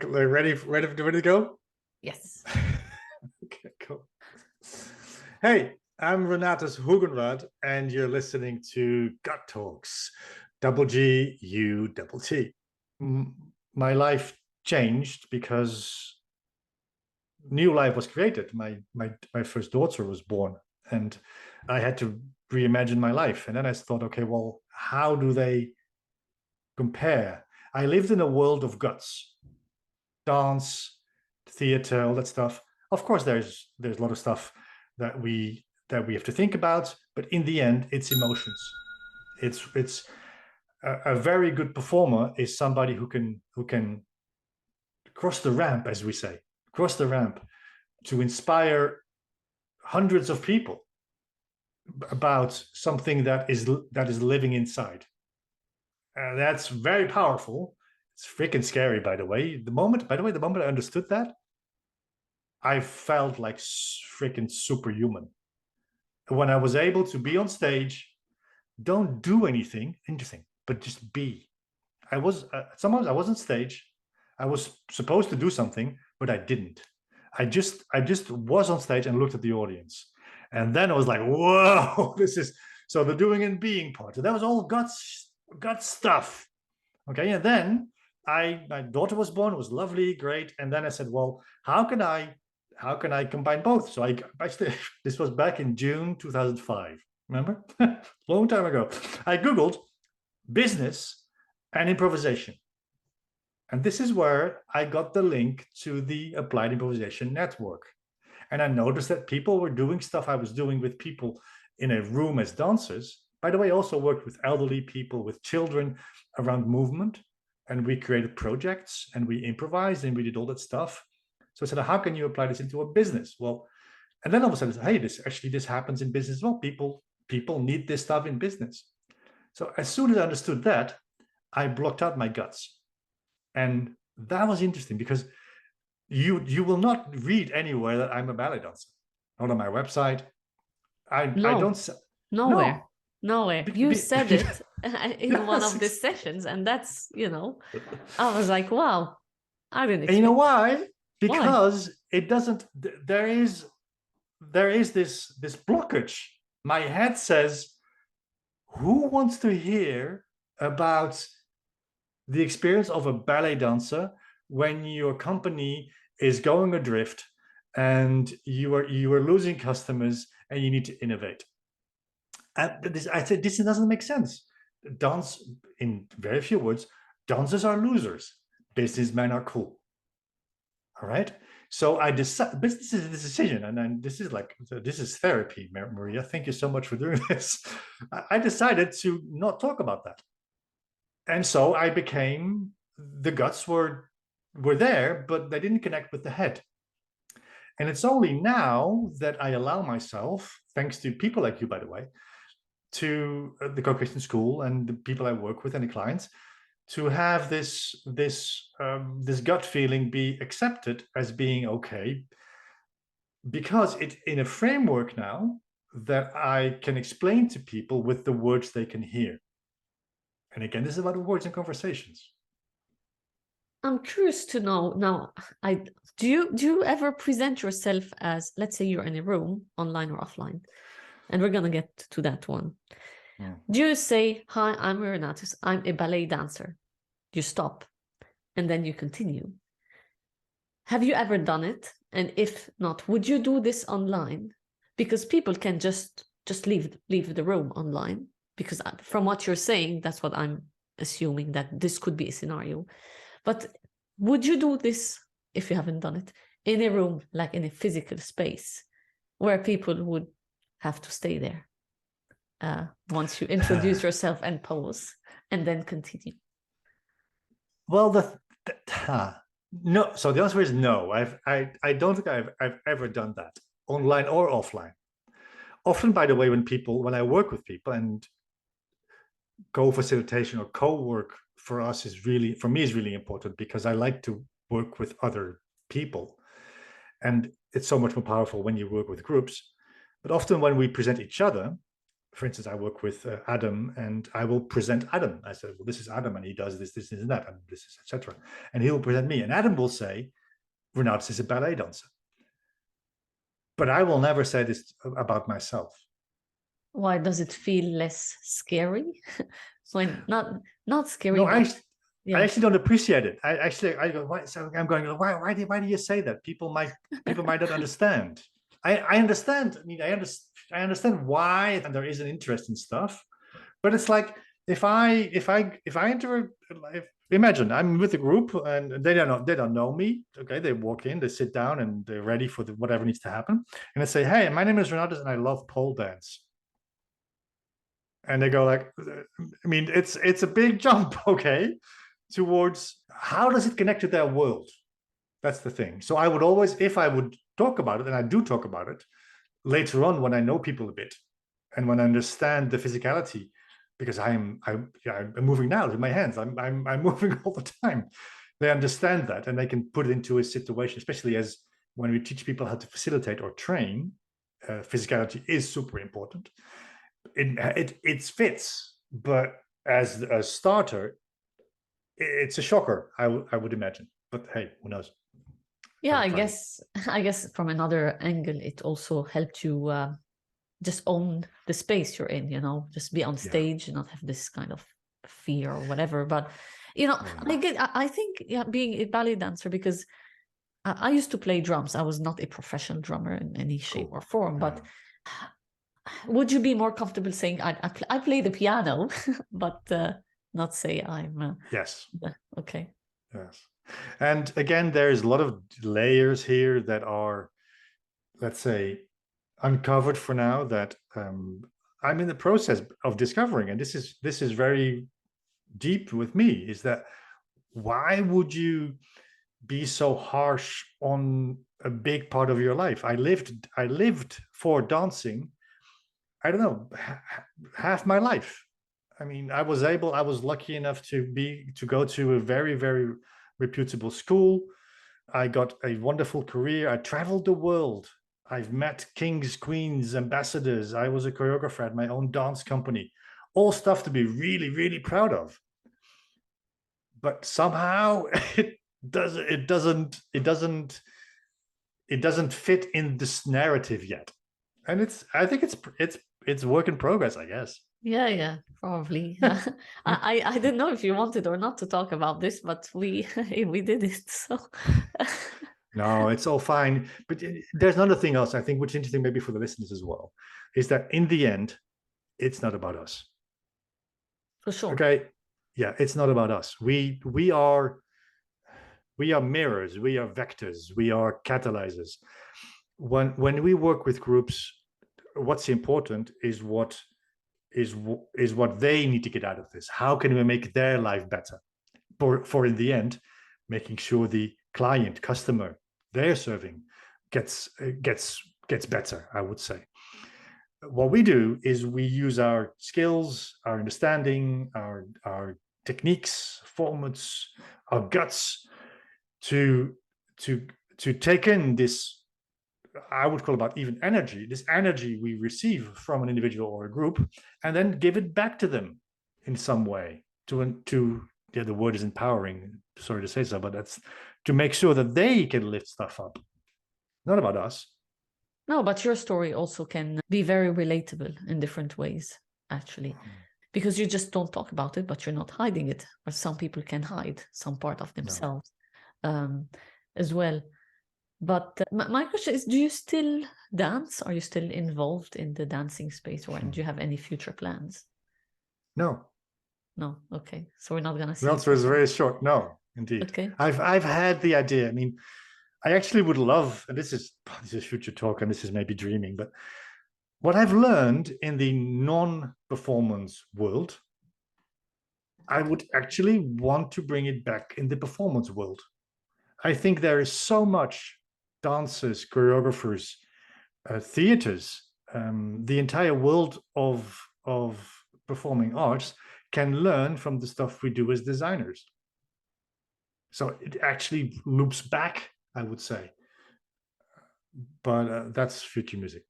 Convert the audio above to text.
Ready to go? Yes. Okay, cool. Hey, I'm Renatus Hoogenraad, and you're listening to Gut Talks, GGUTT. My life changed because new life was created. My first daughter was born, and I had to reimagine my life. And then I thought, okay, well, how do they compare? I lived in a world of guts, dance, theater, all that stuff. Of course, there's a lot of stuff that we have to think about, but in the end, it's emotions. It's a very good performer is somebody who can cross the ramp, as we say, cross the ramp to inspire hundreds of people about something that is living inside. That's very powerful. It's freaking scary, by the way. The moment I understood that, I felt like freaking superhuman. When I was able to be on stage, don't do anything interesting, but just be. I was sometimes I was on stage. I was supposed to do something, but I didn't. I just was on stage and looked at the audience, and then I was like, "Whoa, this is." So the doing and being part. That was all gut stuff. Okay, and then my daughter was born. It was lovely, great. And then I said, well, how can I combine both? So this was back in June 2005. Remember, long time ago. I googled business and improvisation, and this is where I got the link to the Applied Improvisation Network. And I noticed that people were doing stuff I was doing with people in a room as dancers. By the way, I also worked with elderly people, with children around movement, and we created projects and we improvised and we did all that stuff. So I said, how can you apply this into a business? Well, and then all of a sudden, hey, this happens in business as well. People need this stuff in business. So as soon as I understood that, I blocked out my guts. And that was interesting because you will not read anywhere that I'm a ballet dancer. Not on my website. I don't. Nowhere. You said it in yes. one of the sessions, and that's, I was like, wow, I didn't expect. And you know why? Because it doesn't. There is this blockage. My head says, who wants to hear about the experience of a ballet dancer when your company is going adrift and you are losing customers and you need to innovate? I said, this doesn't make sense. Dance, in very few words, dancers are losers. Businessmen are cool. All right. So I decided, this is a decision, and then this is therapy, Maria. Thank you so much for doing this. I decided to not talk about that. And so I became, the guts were there, but they didn't connect with the head. And it's only now that I allow myself, thanks to people like you, by the way, to the CoCreation School and the people I work with and the clients, to have this gut feeling be accepted as being okay, because it's in a framework now that I can explain to people with the words they can hear. And again, this is about words and conversations. I'm curious to know now. Do you ever present yourself as, let's say you're in a room, online or offline, and we're gonna get to that one. Yeah. Do you say, hi, I'm Renatus, I'm a ballet dancer? You stop, and then you continue. Have you ever done it? And if not, would you do this online? Because people can just leave the room online. Because from what you're saying, that's what I'm assuming, that this could be a scenario. But would you do this, if you haven't done it, in a room, like in a physical space, where people would have to stay there once you introduce yourself and pose, and then continue? Well, no. So the answer is no. I don't think I've ever done that, online or offline. Often, by the way, when I work with people, and co-facilitation or co-work for me is really important, because I like to work with other people, and it's so much more powerful when you work with groups. But often when we present each other, for instance, I work with Adam, and I will present Adam. I said, well, this is Adam, and he does this, this, and that, and this is etc. And he will present me, and Adam will say, Renatus is a ballet dancer. But I will never say this about myself. Why does it feel less scary? So not scary. No, but, I actually don't appreciate it. I go, why? So I'm going, why do you say that? People might not understand. I understand. I mean, I understand why, and there is an interest in stuff, but it's like if I enter, imagine I'm with a group and they don't know me. Okay, they walk in, they sit down, and they're ready for whatever needs to happen. And I say, hey, my name is Renatus, and I love pole dance. And they go like, I mean, it's a big jump, okay, towards how does it connect to their world? That's the thing. So I would always, if I would talk about it, and I do talk about it later on when I know people a bit and when I understand the physicality, because I'm moving now with my hands. I'm moving all the time. They understand that, and they can put it into a situation, especially as when we teach people how to facilitate or train. Physicality is super important. It fits, but as a starter, it's a shocker. I would imagine, but hey, who knows? Yeah, I guess from another angle, it also helped you just own the space you're in. Just be on stage and not have this kind of fear or whatever. But I think being a ballet dancer, because I used to play drums. I was not a professional drummer in any shape or form, but. Would you be more comfortable saying I play the piano, but not say I'm... Yes. Okay. Yes. And again, there's a lot of layers here that are, let's say, uncovered for now that I'm in the process of discovering. And this is very deep with me, is that why would you be so harsh on a big part of your life? I lived for dancing, I don't know, half my life. I mean, I was lucky enough to go to a very, very reputable school. I got a wonderful career. I traveled the world. I've met kings, queens, ambassadors. I was a choreographer at my own dance company. All stuff to be really, really proud of. But somehow it doesn't fit in this narrative yet. And I think it's work in progress, I guess. Yeah, probably. I didn't know if you wanted or not to talk about this, but we did it. So no, it's all fine. But there's another thing else I think, which is interesting maybe for the listeners as well, is that in the end, it's not about us. For sure. Okay. Yeah, it's not about us. We are mirrors, we are vectors, we are catalyzers. When we work with groups, what's important is what they need to get out of this. How can we make their life better? For in the end, making sure the client, customer they're serving gets better, I would say. What we do is we use our skills, our understanding, our techniques, formats, our guts to take in this, I would call about even energy, this energy we receive from an individual or a group, and then give it back to them in some way the word is empowering, sorry to say so, but that's to make sure that they can lift stuff up. Not about us. No, but your story also can be very relatable in different ways, actually, because you just don't talk about it, but you're not hiding it. Or some people can hide some part of themselves as well. But my question is, do you still dance? Are you still involved in the dancing space, or do you have any future plans? No. No. Okay. So we're not going to see. The answer is very short. No, indeed. Okay. I've had the idea. I mean, I actually would love, and this is future talk, and this is maybe dreaming, but what I've learned in the non-performance world, I would actually want to bring it back in the performance world. I think there is so much dancers, choreographers, theaters, the entire world of performing arts can learn from the stuff we do as designers. So it actually loops back, I would say. But that's future music.